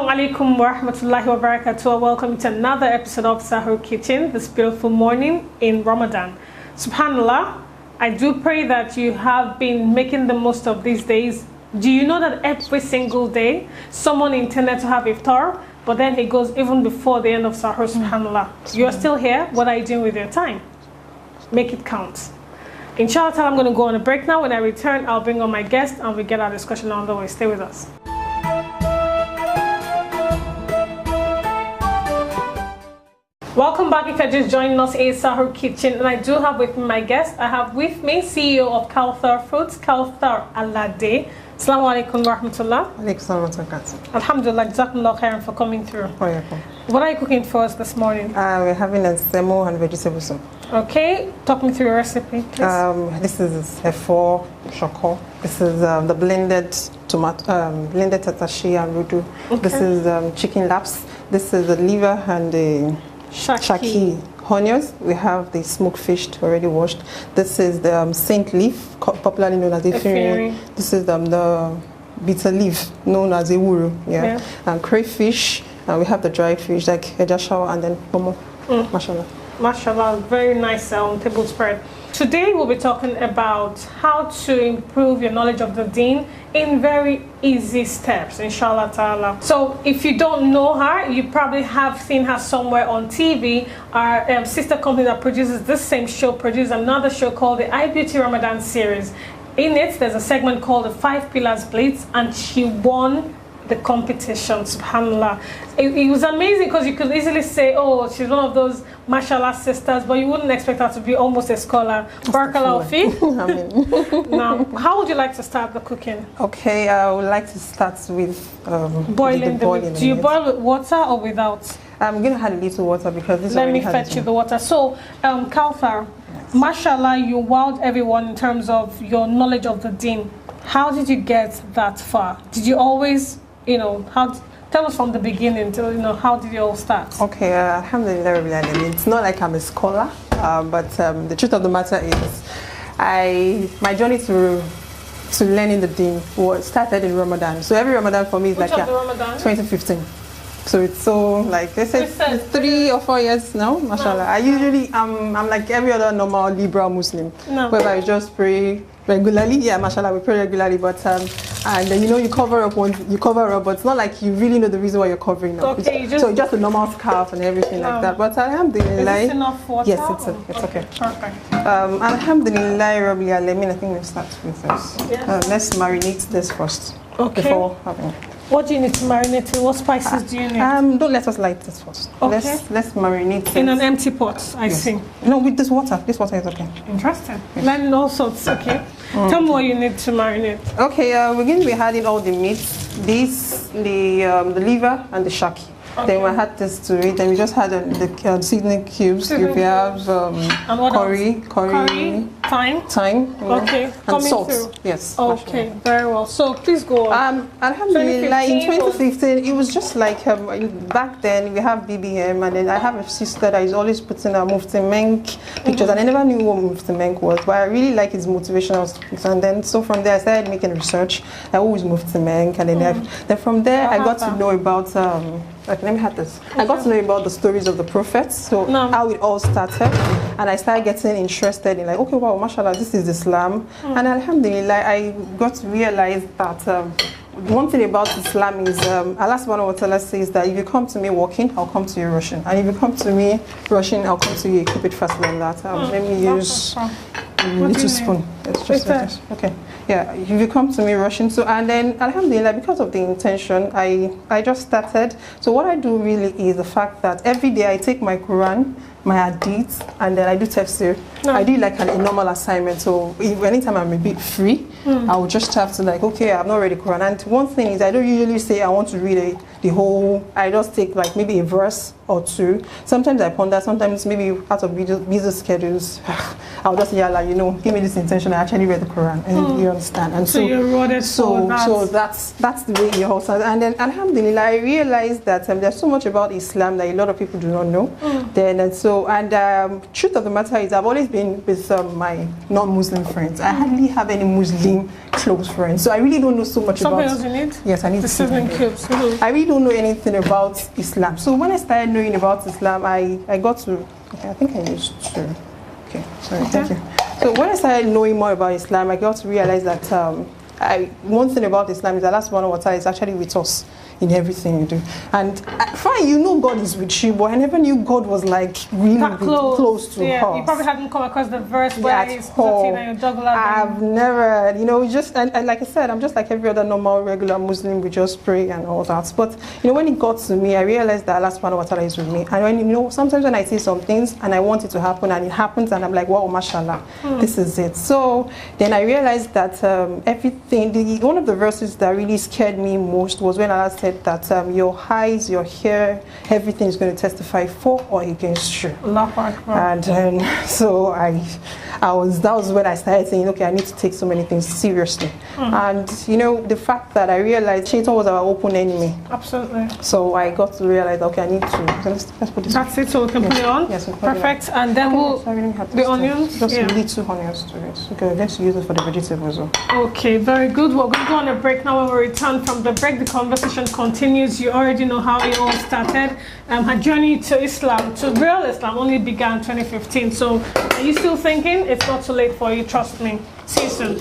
Assalamu alaikum wa rahmatullahi wa barakatuh. Welcome to another episode of Sahur Kitchen, this beautiful morning in Ramadan. Subhanallah, I do pray that you have been making the most of these days. Do you know that every single day someone intended to have iftar, but then it goes even before the end of Sahur, subhanallah. You are still here. What are you doing with your time? Make it count. Inshallah, I'm going to go on a break now. When I return, I'll bring on my guest and we get our discussion on the way. Stay with us. Welcome back. If you're just joining us, it's Sahur Kitchen, and I do have with me my guest. I have with me CEO of Kawthar Foods, Kawthar Alade. Assalamu alaikum wa rahmatullah. Alhamdulillah, jazakumullah khairan for coming through. What are you cooking for us this morning? We're having a semo and vegetable soup. Okay, talk me through your recipe, please. This is F4 shoko. This is the blended tomato, blended tatashi and rudu. Okay. This is chicken laps. This is the liver and the shaki onions. We have the smoked fish already washed. This is the saint leaf, popularly known as the efiri. This is the bitter leaf, known as the wuru. Yeah. And crayfish. And we have the dried fish like ejashawa and then pomo. Mashallah. Mashallah, very nice table spread. Today we'll be talking about how to improve your knowledge of the deen in very easy steps, inshallah ta'ala. So if you don't know her, you probably have seen her somewhere on TV. Our sister company that produces this same show produced another show called the iBeauty Ramadan series. In it, there's a segment called the 5 Pillars Blitz, and she won the competition, subhanallah. It was amazing because you could easily say, oh, she's one of those mashallah sisters, but you wouldn't expect her to be almost a scholar. Barakallahu fi. Now, how would you like to start the cooking? Okay, I would like to start with boiling the meat. Do you boil with water or without? I'm going to add a little water because this Let me fetch you the water. So, Kawthar, mashallah, you wowed everyone in terms of your knowledge of the deen. How did you get that far? Did you always, tell us from the beginning to, how did you all start? Okay, alhamdulillah, it's not like I'm a scholar, but the truth of the matter is, my journey to learning the deen started in Ramadan. So every Ramadan for me is Which of the Ramadan? 2015. So it's so like they said, 3 or 4 years now, mashallah. I'm like every other normal liberal Muslim, whereby I just pray regularly. Yeah, mashallah, we pray regularly, but and then you cover up, but it's not like you really know the reason why you're covering up. Okay, so just a normal scarf and everything like that. But alhamdulillah, is this enough water? Yes, it's okay. Perfect. Alhamdulillah, Rabbil Alamin. I think we'll start with this. Yes. Let's marinate this first. Okay. Before having. What do you need to marinate it? What spices do you need? Don't let us light this first. Okay. Let's marinate it. In an empty pot, I see. No, with this water. This water is okay. Interesting. Yes. Learning all sorts, okay. Tell me what you need to marinate. Okay, we're going to be adding all the meats. The liver and the shaki. Okay. Then we add this to it. Then we just had the seasoning cubes. If you have curry, thyme, okay, and salt. Through. Yes. Okay, very well. So please go on. Alhamdulillah, in 2015, it was just like back then we have BBM, and then I have a sister that is always putting her Mufti Menk pictures, and I never knew what Mufti Menk was, but I really like his motivational speaks. And then so from there I started making research. I always Mufti Menk, and then from there I got to know about. Let me have this. I got to know about the stories of the prophets, so how it all started, and I started getting interested in like, okay, wow, mashallah, this is Islam, and alhamdulillah, I got to realize that one thing about Islam is Allah subhanahu wa ta'ala says that if you come to me walking, I'll come to you rushing, and if you come to me rushing, I'll come to you. Keep it faster than that. Let me use a little spoon. It's just like this. Okay. Yeah, if you come to me rushing, and then alhamdulillah, because of the intention, I just started. So what I do really is the fact that every day I take my Quran, my hadith, and then I do tafsir. I do like a normal assignment, so anytime I'm a bit free, I will just have to like, okay, I've not read the Quran. And one thing is, I don't usually say I want to read the whole, I just take like maybe a verse or two. Sometimes I ponder, sometimes maybe out of busy schedules, I'll just yalla, give me this intention, I actually read the Quran, and you understand. And so you wrote it so that's the way you also. And then alhamdulillah, I realized that there's so much about Islam that a lot of people do not know. Truth of the matter is, I've always been with my non-Muslim friends. I hardly have any Muslim close friends, so I really don't know so much about. Something else you need? Yes, I need the seasoning cubes. I really don't know anything about Islam. So when I started knowing about Islam, I got to, okay, I think I used to, okay, sorry, thank you. So when I started knowing more about Islam, I got to realize that one thing about Islam is that Allah subhanahu wa ta'ala is actually with us in everything you do. And fine, you know God is with you, but I never knew God was like really close to us. You probably hadn't come across the verse where he's putting on your jugular. I've never, you know, just, and like I said, I'm just like every other normal, regular Muslim. We just pray and all that. But, you know, when it got to me, I realized that Allah subhanahu wa ta'ala is with me. And when, you know, sometimes when I see some things and I want it to happen and it happens and I'm like, wow, mashallah, this is it. So then I realized that everything, one of the verses that really scared me most was when Allah said that your eyes, your hair, everything is going to testify for or against you. And so that was when I started saying, okay, I need to take so many things seriously. And you know, the fact that I realized Shaitan was our open enemy. Absolutely. So I got to realize, okay, I need to let's put this. That's it. So we can put it on. Yes, perfect. And then we'll the onions. Just little onions to it. Okay, we're going to use it for the vegetables. Okay, very good. We're going to go on a break now. When we return from the break, the conversation continues. You already know how it all started. Her journey to Islam, to real Islam, only began 2015. So are you still thinking? It's not too late for you. Trust me. See you soon.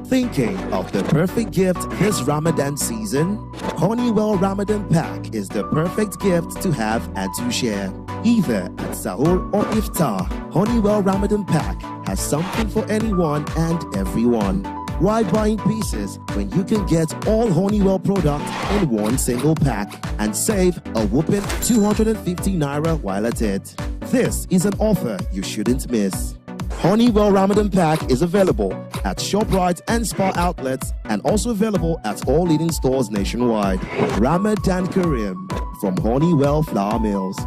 Thinking of the perfect gift this Ramadan season? Honeywell Ramadan Pack is the perfect gift to have and to share. Either at Sahur or Iftar, Honeywell Ramadan Pack has something for anyone and everyone. Why buying pieces when you can get all Honeywell products in one single pack and save a whopping 250 Naira while at it? This is an offer you shouldn't miss. Honeywell Ramadan Pack is available at ShopRite and Spa outlets and also available at all leading stores nationwide. Ramadan Kareem from Honeywell Flour Mills.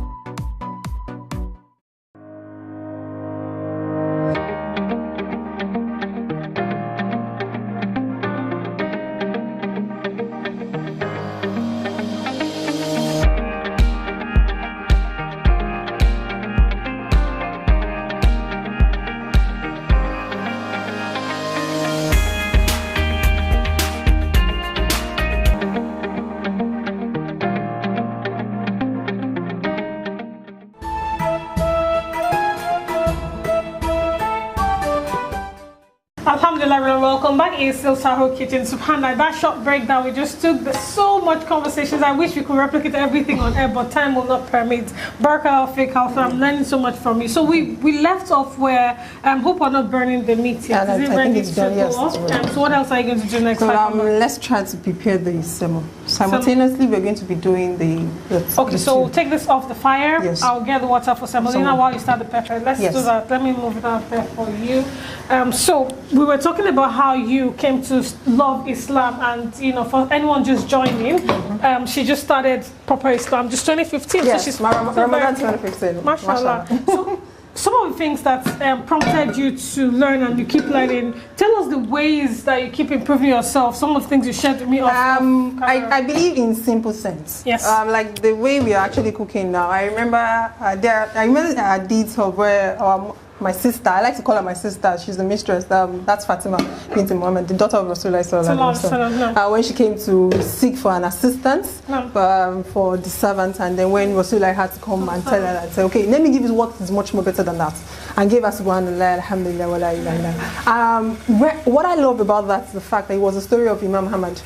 Alhamdulillah, welcome back. It's still Sahur Kitchen. Subhanallah, that short break that we just took, there's so much conversations. I wish we could replicate everything on air, but time will not permit. Barakallahu fiik, Kawthar, I'm learning so much from you. So we left off where hope we're not burning the meat yet. Is it ready to go off? So what else are you going to do next? So let's try to prepare the semo. Simultaneously, we're going to be doing the okay, so we'll take this off the fire. Yes. I'll get the water for semolina while you start the pepper. Let's do that. Let me move it out there for you. So we were talking about how you came to love Islam, and you know, for anyone just joining, she just started proper Islam just 2015. Yes, so she's Ramadan 2015. Mashallah. So some of the things that prompted you to learn and you keep learning, tell us the ways that you keep improving yourself. Some of the things you shared with me. I believe in simple sense. Yes. Like the way we are actually cooking now. I remember a deeds of where my sister, I like to call her my sister, she's the mistress, that's Fatima bint Muhammad, the daughter of Rasulullah sallallahu alaihi wasallam. When she came to seek for an assistance for the servant, and then when Rasulullah had to come and tell her and say, okay, let me give you what is much more better than that, and gave us subhanallah, alhamdulillah, wa la ilaha illallah. What I love about that is the fact that it was a story of Imam Muhammad.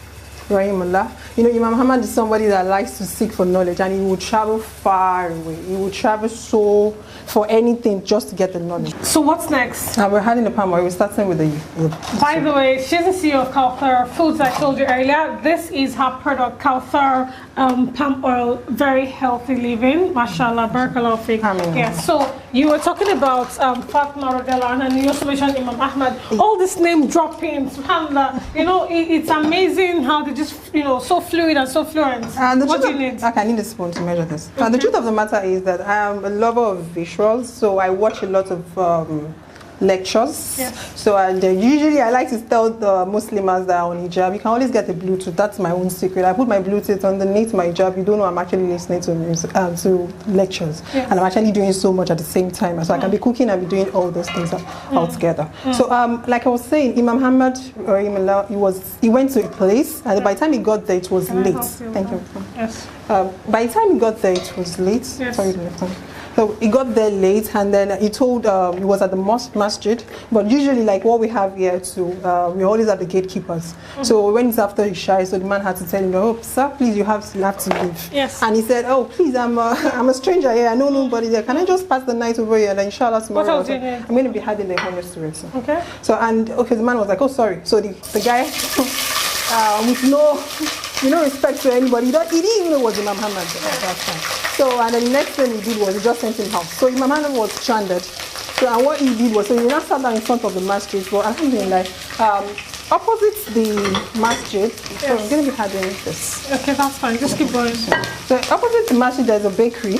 You know, Imam Muhammad is somebody that likes to seek for knowledge, and he would travel far away. He would travel for anything just to get the knowledge. So what's next? We're having the palm oil. We're starting with the By the way, she's the CEO of Kawthar Foods. I told you earlier. This is her product, Kawthar palm oil. Very healthy living. Mashallah, barakallahu fiik. Yeah. So you were talking about Fatima Radela, and you also mentioned Imam Ahmad. All this name dropping, subhanallah. You know, it's amazing how they just, you know, so fluid and so fluent. What do you need? I need a spoon to measure this. The truth of the matter is that I am a lover of visuals, so I watch a lot of lectures. Yes. So and usually I like to tell the Muslims that are on hijab, you can always get a Bluetooth. That's my own secret. I put my Bluetooth underneath my hijab. You don't know I'm actually listening to music, to lectures, yes. and I'm actually doing so much at the same time. So I can be cooking and be doing all those things all together. So like I was saying, Imam Muhammad, he went to a place, and by the time he got there, it was late. Thank you. Yes. By the time he got there, it was late. Yes. Sorry, so he got there late, and then he told he was at the masjid. But usually, like what we have here too, we always have the gatekeepers. So when it's after Isha, so the man had to tell him, "Oh, sir, please, you have to leave." Yes. And he said, "Oh, please, I'm a stranger here. I know nobody there. Can I just pass the night over here? And inshallah tomorrow I'm going to be having the homeless to it." Okay. So the man was like, "Oh, sorry." So the guy with no respect to anybody, he didn't even know it was Imam Muhammad at that time. So and the next thing he did was he just sent him out. So Imam Muhammad was stranded. So and what he did was, so he now sat down in front of the masjid. But alhamdulillah, opposite the masjid, so I'm going to be having this. Okay, that's fine. Just keep going. So opposite the masjid, there's a bakery.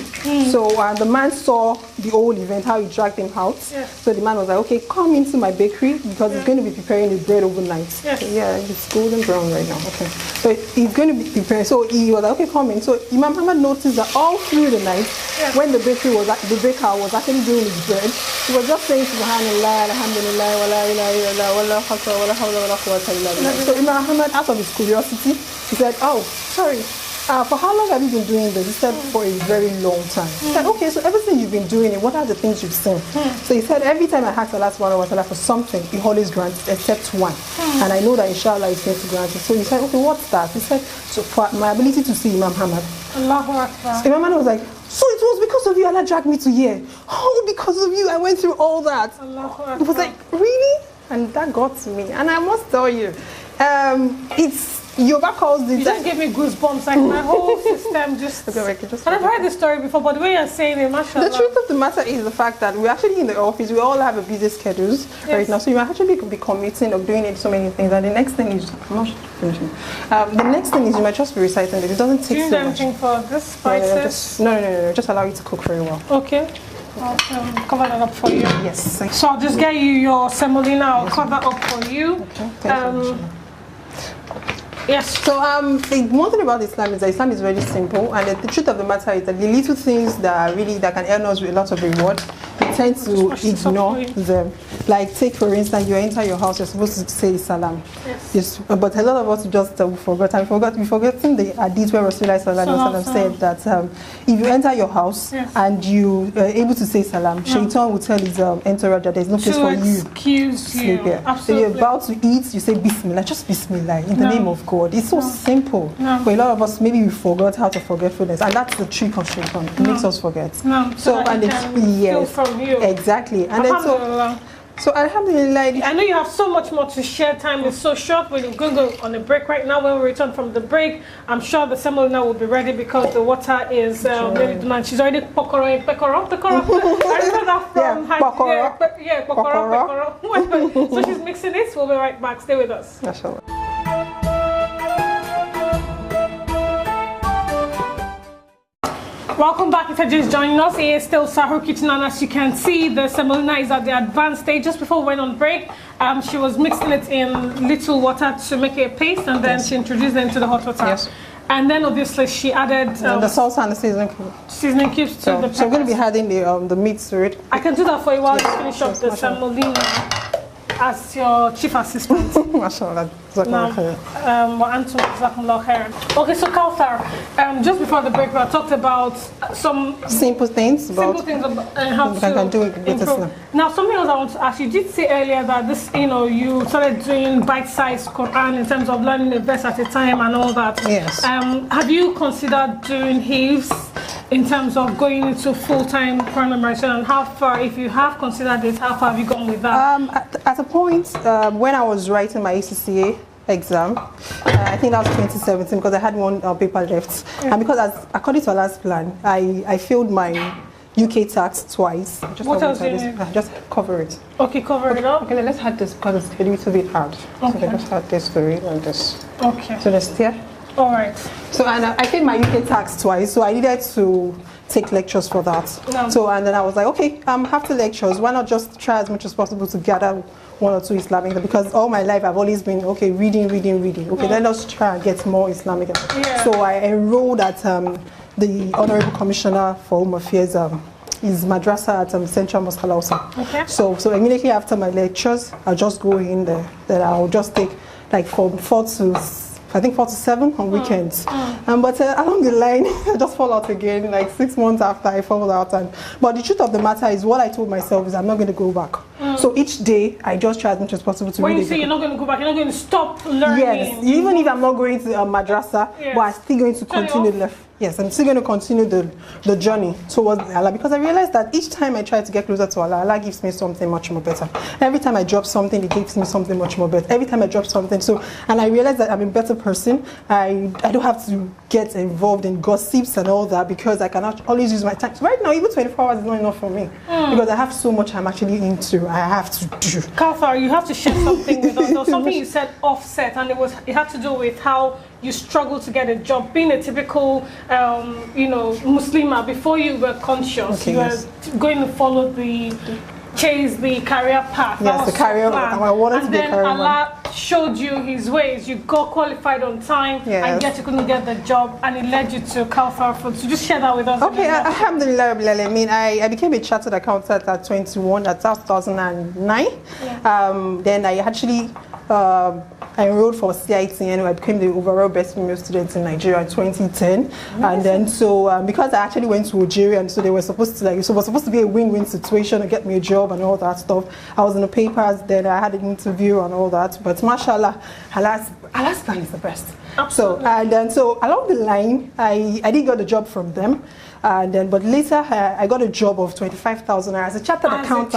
So the man saw the whole event, how he dragged him out. Yes. So the man was like, "Okay, come into my bakery because he's going to be preparing the bread overnight." Yes. So, yeah, it's golden brown right now. Okay. So he's going to be preparing. So he was like, "Okay, come in." So Imam Muhammad noticed that all through the night, when the baker was actually doing his bread, he was just saying Subhanallah, Alhamdulillah, wa la ilaha illallah, wallahu akbar, wa la hawla wa la quwwata illa billah. So Imam Muhammad, out of his curiosity, he said, "Oh, sorry. For how long have you been doing this?" He said, "For a very long time." He said, "Okay, so everything you've been doing, what are the things you've seen?" So he said, "Every time I ask Allah subhanahu wa ta'ala for something, he always grants except one. And I know that inshallah he's going to grant it." So he said, "Okay, what's that?" He said, "So for my ability to see Imam Muhammad." Allahu Akbar. So Imam Muhammad was like, "So it was because of you Allah dragged me to here? Oh, because of you I went through all that." Allahu Akbar. It was like, "Really?" And that got to me. And I must tell you, it's Yoruba calls it. You just gave me goosebumps, like my whole system just. Okay, and I've heard this story before, but the way you're saying it, mashallah. The truth of the matter is the fact that we're actually in the office. We all have a busy schedules right now, so you actually could be committing of doing it so many things. And the next thing is, I'm not finishing. The next thing is you might just be reciting it. It doesn't take so much. Anything for this spices? No. Just allow you to cook very well. Okay. I'll cover that up for you. Yes. So I'll just get you your semolina. I'll cover up for you. Okay. Thank you. Yes. So the one thing about Islam is that Islam is very simple, and the truth of the matter is that the little things that can earn us with a lot of reward, we tend to ignore them. Like take for instance, you enter your house, you're supposed to say salam. Yes. But a lot of us just forgot. We've forgotten the hadith where Rasulullah said that if you enter your house and you are able to say salam, Shaitan will tell his entourage that there's no place for you. Excuse you. Absolutely. So you're about to eat, you say Bismillah, just Bismillah in the name of God. It's so simple. But a lot of us, maybe we forgot how to forgetfulness, and that's the trick of Shaitan. It makes us forget. So and it's from you. Exactly. And then so alhamdulillah. I know you have so much more to share. Time is so short. We're going to go on a break right now. When we return from the break, I'm sure the semolina will be ready because the water is ready to man. She's already pekoro. I remember that from pekoro. So she's mixing it. We'll be right back. Stay with us. Mashallah. Welcome back. If you're just joining us, it is still Sahur Kitchen, and as you can see, the semolina is at the advanced stage. Just before we went on break, she was mixing it in little water to make it a paste, and then she introduced it into the hot water. Yes. And then obviously she added the salt and the seasoning cubes to the peppers. So we're going to be adding the meat to it. I can do that for you while you finish up the semolina as your chief assistant. Mashallah. Okay, so Kawthar, just before the break, we talked about some simple things about how to do it improve. Now, something else I want to ask you. You did say earlier that this, you started doing bite-sized Quran in terms of learning a verse at a time and all that. Yes. Have you considered doing hifz in terms of going into full-time Quran memorization, and how far, if you have considered it, how far have you gone with that? At a point when I was writing my ACCA exam, I think that was 2017 because I had one paper left, and because according to our last plan, I failed my UK tax twice. What else did you just cover it. Okay, cover it up. Okay, let's add this because it's a little bit hard. Okay. So let's add this to it and this. Okay. So let's here. All right. So and I paid my UK tax twice, so I needed to take lectures for that. No. So, and then I was like, okay, after lectures, why not just try as much as possible to gather one or two Islamic, because all my life I've always been, okay, reading. Okay, then let's try and get more Islamic. Yeah. So I enrolled at the Honorable Commissioner for Home Affairs, is madrasa at Central Mosque Al-Awsa. Okay. So immediately after my lectures, I'll just go in there. Then I'll just take like from 4 to 7 on weekends. But along the line, I just fall out again. Like 6 months after, I fall out. But the truth of the matter is, what I told myself is, I'm not going to go back. So each day, I just try as much as possible to read. When you say you're not going to go back, you're not going to stop learning. Yes, even if I'm not going to madrasa, Yes. but I'm still going to continue. Yes, I'm still going to continue the journey towards Allah, because I realized that each time I try to get closer to Allah, Allah gives me something much more better. Every time I drop something, He gives me something much more better. Every time I drop something, and I realize that I'm a better person. I don't have to get involved in gossips and all that, because I cannot always use my time. So right now, even 24 hours is not enough for me, because I have so much I'm actually into. I have to do. Kawthar, you have to share something with us. There was something you said offset, and it had to do with how you struggle to get a job. Being a typical, Muslimah, before you were conscious, you were going to follow chase the career path. Yes, the career. I wanted to be a career man. Allah showed you His ways. You got qualified on time, and yet you couldn't get the job, and it led you to Kawthar Foods. So just share that with us. Okay, alhamdulillah. I mean, I became a chartered accountant at 21. That's 2009. Yeah. Then I actually I enrolled for CIT, and I became the overall best female student in Nigeria in 2010. And then because I actually went to Algeria, and so they were supposed to it was supposed to be a win-win situation to get me a job and all that stuff. I was in the papers, then I had an interview and all that. But mashallah, Allah's plan is the best. Absolutely. So along the line, I didn't get the job from them. But later I got a job of 25,000 as a chartered accountant.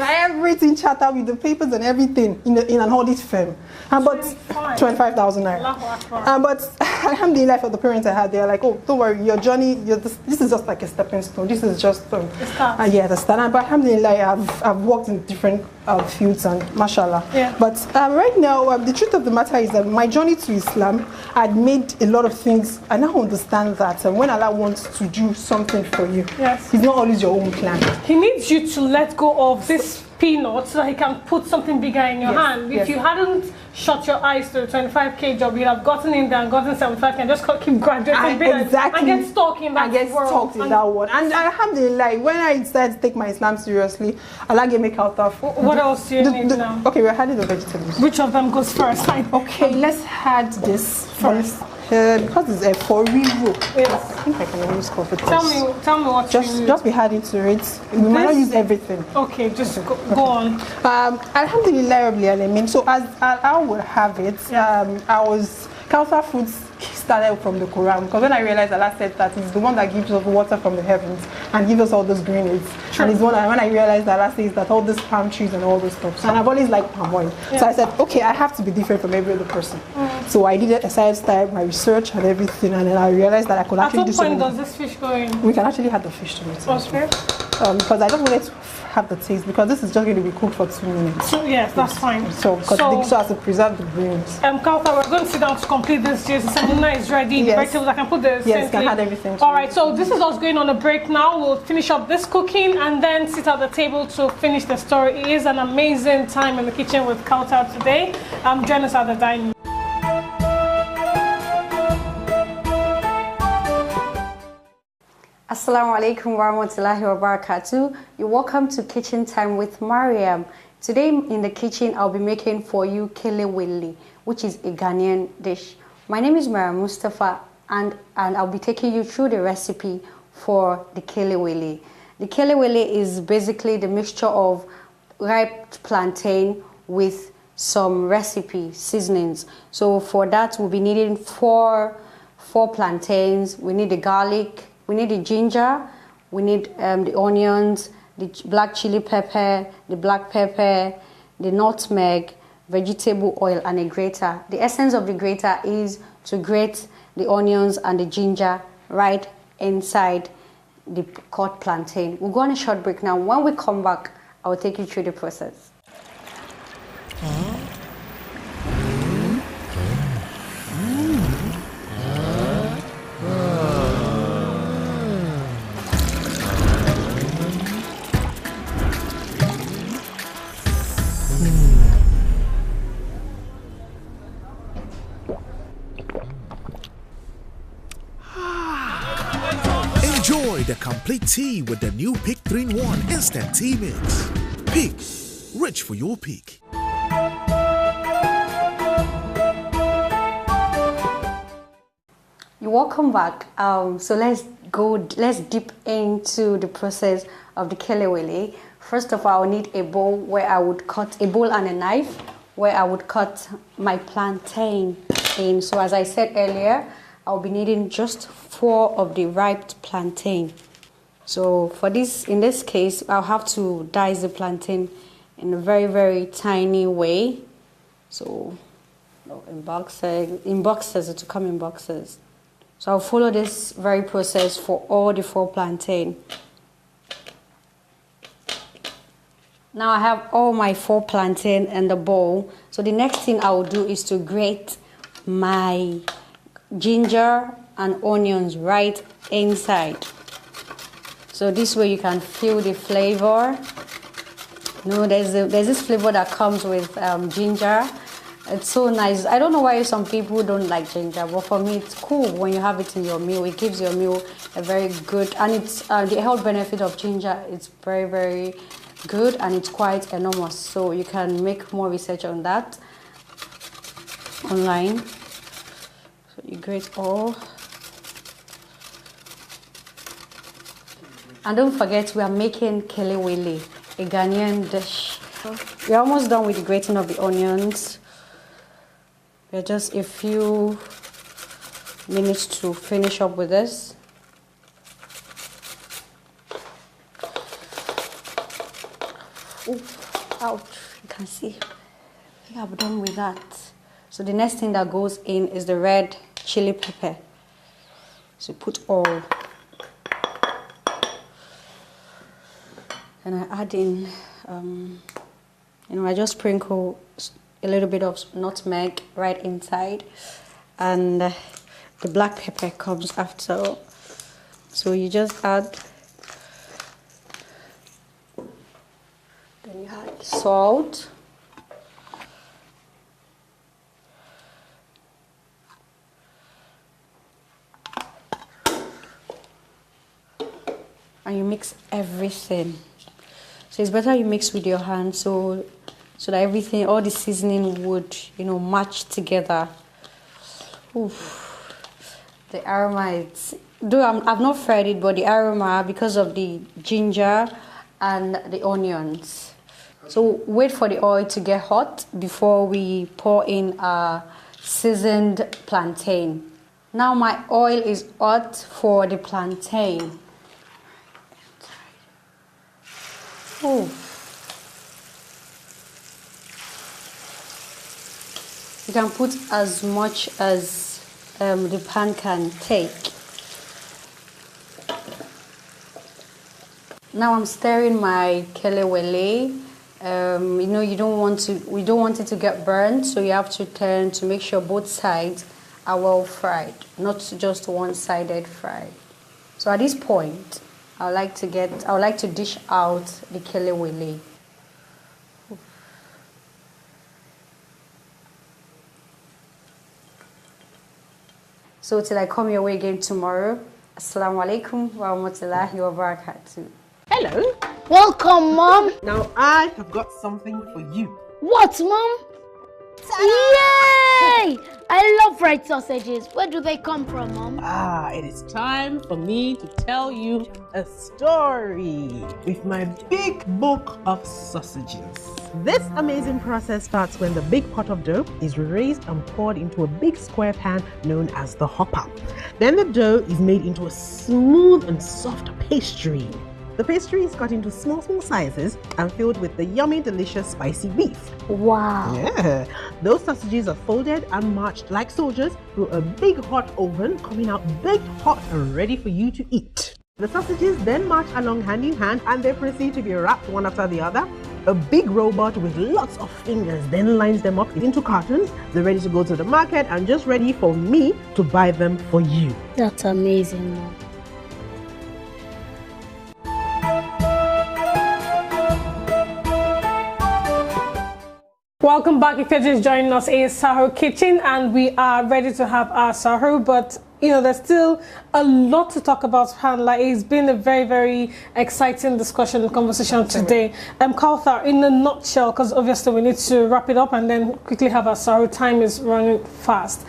Everything chartered with the papers and everything in an audit firm. But 25,000 naira. But alhamdulillah, for the parents I had, they are like, oh, don't worry, your journey, this is just like a stepping stone. This is just the start. But alhamdulillah, I've worked in different fields, and mashallah. Yeah. But right now, the truth of the matter is that my journey to Islam had made a lot of things. I now understand that when Allah wants to do something for you, it's not always your own plan. He needs you to let go of this peanut so that He can put something bigger in your hand. If you hadn't shut your eyes to a 25k job, you'd have gotten in there and gotten 75k and just keep graduating and get stuck in that world. And alhamdulillah, when I decided to take my Islam seriously, Allah gave me Kawthar. What else do you need now? Okay, we're adding the vegetables. Which of them goes first? Okay, let's add this first. Because it's a for real rope. Yes. I think I can use coffee. Tell me what just be adding to it. We might not use everything. Okay, just go on. Alhamdulillah Rabbil Alamin. So as I will have it, Kawthar Foods started from the Quran, because when I realized Allah said that He's the one that gives us water from the heavens and gives us all those greeneries. And He's when I realized that Allah says that all these palm trees and all those stuff. And I've always liked palm oil. So I said, okay, I have to be different from every other person. So I decided to start my research and everything, and then I realized that I could actually do something. At what point does this fish go in? We can actually add the fish to it. Okay. Because I don't want it to have the taste, because this is just going to be cooked for 2 minutes. So yes, that's fine. So as to preserve the greens. Kawthar, we're going to sit down to complete this dish. The samuna is ready. The vegetables, I can put the you can add everything. All right, so this is us going on a break now. We'll finish up this cooking and then sit at the table to finish the story. It is an amazing time in the kitchen with Kawthar today. Join us at the dining. Assalamu alaikum warahmatullahi wabarakatuh. You're welcome to Kitchen Time with Mariam. Today in the kitchen, I'll be making for you kelewele, which is a Ghanaian dish. My name is Mariam Mustafa, and I'll be taking you through the recipe for the kelewele. The kelewele is basically the mixture of ripe plantain with some recipe seasonings. So for that, we'll be needing four plantains. We need the garlic. We need the ginger, we need the onions, the black chili pepper, the black pepper, the nutmeg, vegetable oil, and a grater. The essence of the grater is to grate the onions and the ginger right inside the cut plantain. We'll go on a short break now. When we come back, I will take you through the process. complete tea with the new Peak 3-in-1 Instant Tea Mix. Peak, rich for your peak. You're welcome back. So let's dip into the process of the kelewele. First of all, I'll need a bowl where I would cut a bowl and a knife where I would cut my plantain in. So as I said earlier, I'll be needing just 4 of the ripe plantain. So for this, in this case, I'll have to dice the plantain in a very, very tiny way. So in boxes, it will come in boxes. So I'll follow this very process for all the 4 plantain. Now I have all my 4 plantain in the bowl. So the next thing I will do is to grate my ginger and onions right inside. So this way you can feel the flavor. You know, there's this flavor that comes with ginger. It's so nice. I don't know why some people don't like ginger, but for me it's cool when you have it in your meal. It gives your meal a very good, and it's the health benefit of ginger. It's very, very good, and it's quite enormous. So you can make more research on that online. So you grate all. And don't forget, we are making kelewele, a Ghanaian dish. We're almost done with the grating of the onions. We're just a few minutes to finish up with this. Ooh, ouch, you can see. I think I'm done with that. So the next thing that goes in is the red chili pepper. So put all. And I add in, I just sprinkle a little bit of nutmeg right inside, and the black pepper comes after. So you just add, then you add salt, and you mix everything. So it's better you mix with your hand so that everything, all the seasoning would, match together. Oof. The aroma, I've not fried it, but the aroma, because of the ginger and the onions. So wait for the oil to get hot before we pour in our seasoned plantain. Now my oil is hot for the plantain. Oh. You can put as much as the pan can take. Now I'm stirring my kelewele. We don't want it to get burned, so you have to turn to make sure both sides are well fried, not just one-sided fried. So at this point, I would like to dish out the kelewele. So till I come your way again tomorrow, Assalamu alaikum wa rahmatullahi wa barakatuh. Hello. Welcome, Mom. Now I have got something for you. What, Mom? Yay! I love fried sausages. Where do they come from, Mom? It is time for me to tell you a story with my big book of sausages. This amazing process starts when the big pot of dough is raised and poured into a big square pan known as the hopper. Then the dough is made into a smooth and soft pastry. The pastry is cut into small sizes and filled with the yummy, delicious, spicy beef. Wow. Yeah. Those sausages are folded and marched like soldiers through a big hot oven, coming out baked hot and ready for you to eat. The sausages then march along hand in hand, and they proceed to be wrapped one after the other. A big robot with lots of fingers then lines them up into cartons. They're ready to go to the market and just ready for me to buy them for you. That's amazing, Mom. Welcome back. If you're just joining us, it's Sahur Kitchen, and we are ready to have our Sahur. But you know, there's still a lot to talk about, subhanAllah. It's been a very, very exciting discussion and conversation today. Kawthar, in a nutshell, because obviously we need to wrap it up and then quickly have our Sahur. Time is running fast.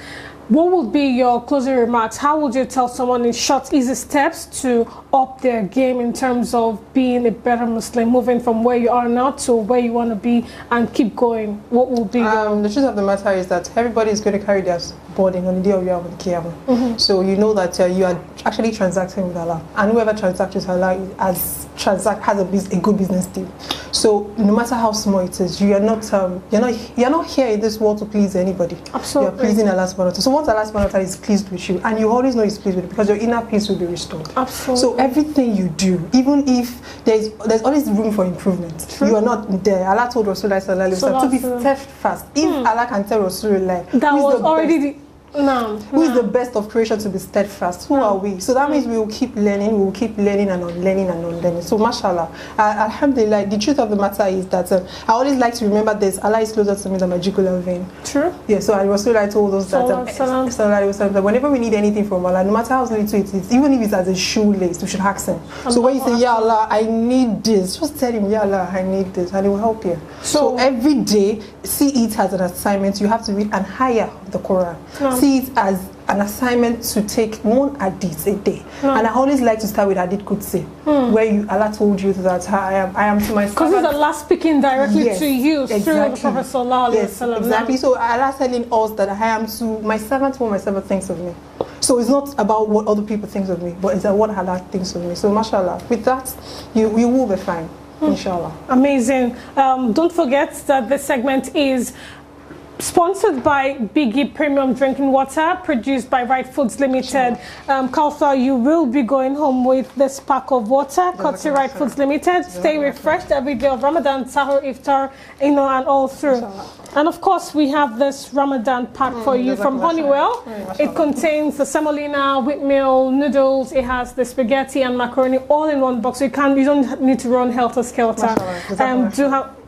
What would be your closing remarks? How would you tell someone in short, easy steps to up their game in terms of being a better Muslim, moving from where you are now to where you want to be and keep going? What will be the truth of the matter is that everybody is going to carry their burden on the day of Yawm al-Qiyamah. So you know that you are actually transacting with Allah, and whoever transacts with Allah has a good business deal. So no matter how small it is, you are not you're not here in this world to please anybody. Absolutely. You are pleasing Allah subhanahu wa ta'ala. So once Allah subhanahu wa ta'ala is pleased with you, and you always know He's pleased with you, because your inner peace will be restored. Absolutely. So everything you do, even if there's always room for improvement. True. You are not there. Allah told Rasulullah sallallahu alaihi wasallam to be steadfast. If Allah can tell Rasulullah that was already who is the best of creation to be steadfast? Who are we? So that means we will keep learning, we will keep learning and unlearning and unlearning. So mashallah, alhamdulillah, the truth of the matter is that I always like to remember this: Allah is closer to me than my jugular vein. True. Yeah, so Rasulullah told us that whenever we need anything from Allah, no matter how little it is, even if it's as a shoelace, we should ask Him. So when you say, Ya Allah, I need this, just tell Him, Ya Allah, I need this, and He will help you. So every day, see it as an assignment. You have to read an ayah of the Quran. See it as an assignment to take one hadith a day. And I always like to start with hadith Qudsi, where Allah told you that I am to myself. Because it's Allah speaking directly to you through the Prophet sallallahu alaihi wasallam. Exactly. So Allah telling us that I am to my servant what my servant thinks of me. So it's not about what other people think of me, but it's about what Allah thinks of me. So mashallah, with that, you will be fine. Inshallah. Amazing. Don't forget that this segment is sponsored by Biggie Premium Drinking Water, produced by Right Foods Limited. Kawthar, you will be going home with this pack of water, courtesy Right Foods Limited. Stay refreshed every day of Ramadan, Sahur, Iftar, you know, and all through. And of course, we have this Ramadan pack for you from Honeywell. It contains the semolina, wheat meal, noodles. It has the spaghetti and macaroni all in one box. So you don't need to run helter skelter.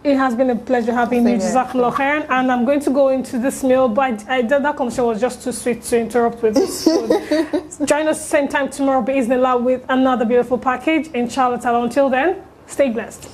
It has been a pleasure having you, Jazakallah khairan. And I'm going to go into this meal, but that conversation was just too sweet to interrupt with this food. Join us same time tomorrow, bi'Iznillah, with another beautiful package, inshallah ta'ala. Until then, stay blessed.